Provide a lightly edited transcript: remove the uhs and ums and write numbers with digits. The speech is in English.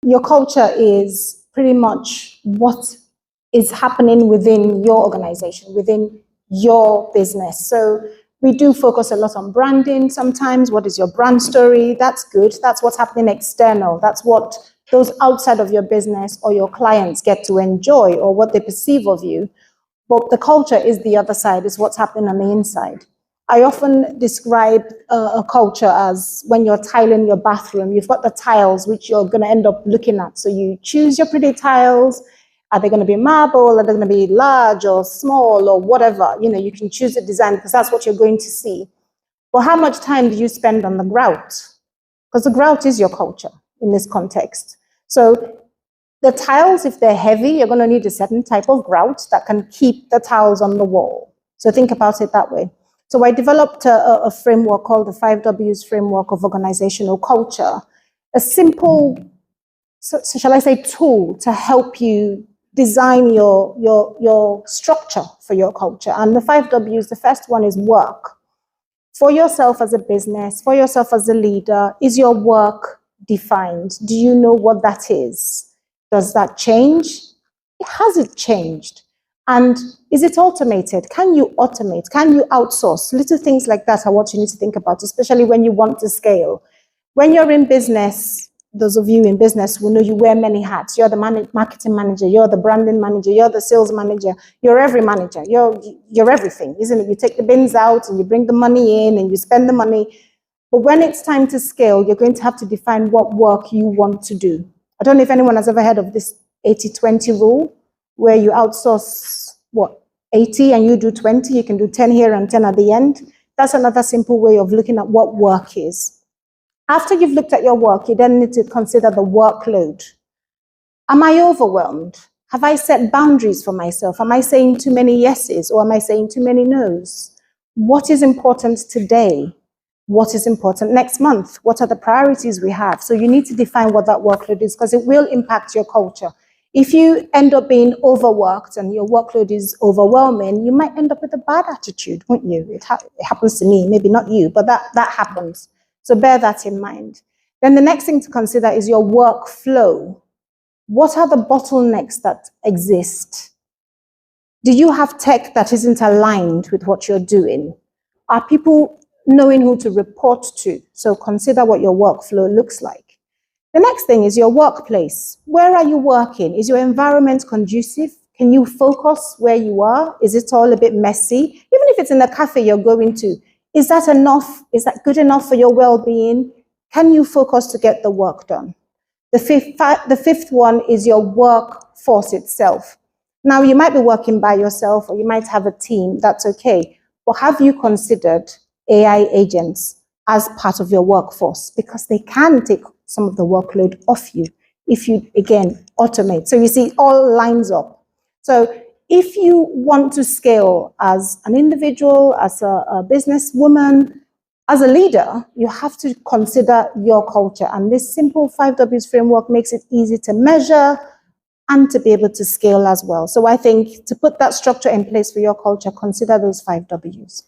your culture is pretty much what is happening within your organization, within your business. So we do focus a lot on branding sometimes. What is your brand story? That's good. That's what's happening external. That's what those outside of your business or your clients get to enjoy or what they perceive of you. But the culture is the other side, is what's happening on the inside. I often describe a culture as when you're tiling your bathroom, you've got the tiles which you're going to end up looking at. So you choose your pretty tiles. Are they going to be marble? Are they going to be large or small or whatever? You know, you can choose the design because that's what you're going to see. But how much time do you spend on the grout? Because the grout is your culture in this context. So the tiles, if they're heavy, you're going to need a certain type of grout that can keep the tiles on the wall. So think about it that way. So I developed a framework called the 5Ws Framework of Organisational Culture, a simple, so shall I say, tool to help you design your structure for your culture. And the 5Ws, the first one is work. For yourself as a business, for yourself as a leader, is your work defined? Do you know what that is? Does that change? Has it changed? And is it automated? Can you automate? Can you outsource? Little things like that are what you need to think about, especially when you want to scale. When you're in business, those of you in business will know you wear many hats. You're the marketing manager, you're the branding manager, you're the sales manager, you're every manager, you're everything, isn't it? You take the bins out and you bring the money in and you spend the money. But when it's time to scale, you're going to have to define what work you want to do. I don't know if anyone has ever heard of this 80-20 rule, where you outsource, 80 and you do 20, you can do 10 here and 10 at the end. That's another simple way of looking at what work is. After you've looked at your work, you then need to consider the workload. Am I overwhelmed? Have I set boundaries for myself? Am I saying too many yeses or am I saying too many nos? What is important today? What is important next month? What are the priorities we have? So you need to define what that workload is because it will impact your culture. If you end up being overworked and your workload is overwhelming, you might end up with a bad attitude, won't you? It happens to me, maybe not you, but that happens. So bear that in mind. Then the next thing to consider is your workflow. What are the bottlenecks that exist? Do you have tech that isn't aligned with what you're doing? Are people knowing who to report to? So consider what your workflow looks like. The next thing is your workplace. Where are you working? Is your environment conducive? Can you focus where you are? Is it all a bit messy? Even if it's in a cafe you're going to, is that enough? Is that good enough for your well-being? Can you focus to get the work done? The fifth one is your workforce itself. Now, you might be working by yourself or you might have a team, that's okay. But have you considered AI agents as part of your workforce? Because they can take some of the workload off you if you, again, automate. So you see, it all lines up. So if you want to scale as an individual, as a businesswoman, as a leader, you have to consider your culture. And this simple 5Ws framework makes it easy to measure and to be able to scale as well. So I think to put that structure in place for your culture, consider those 5Ws.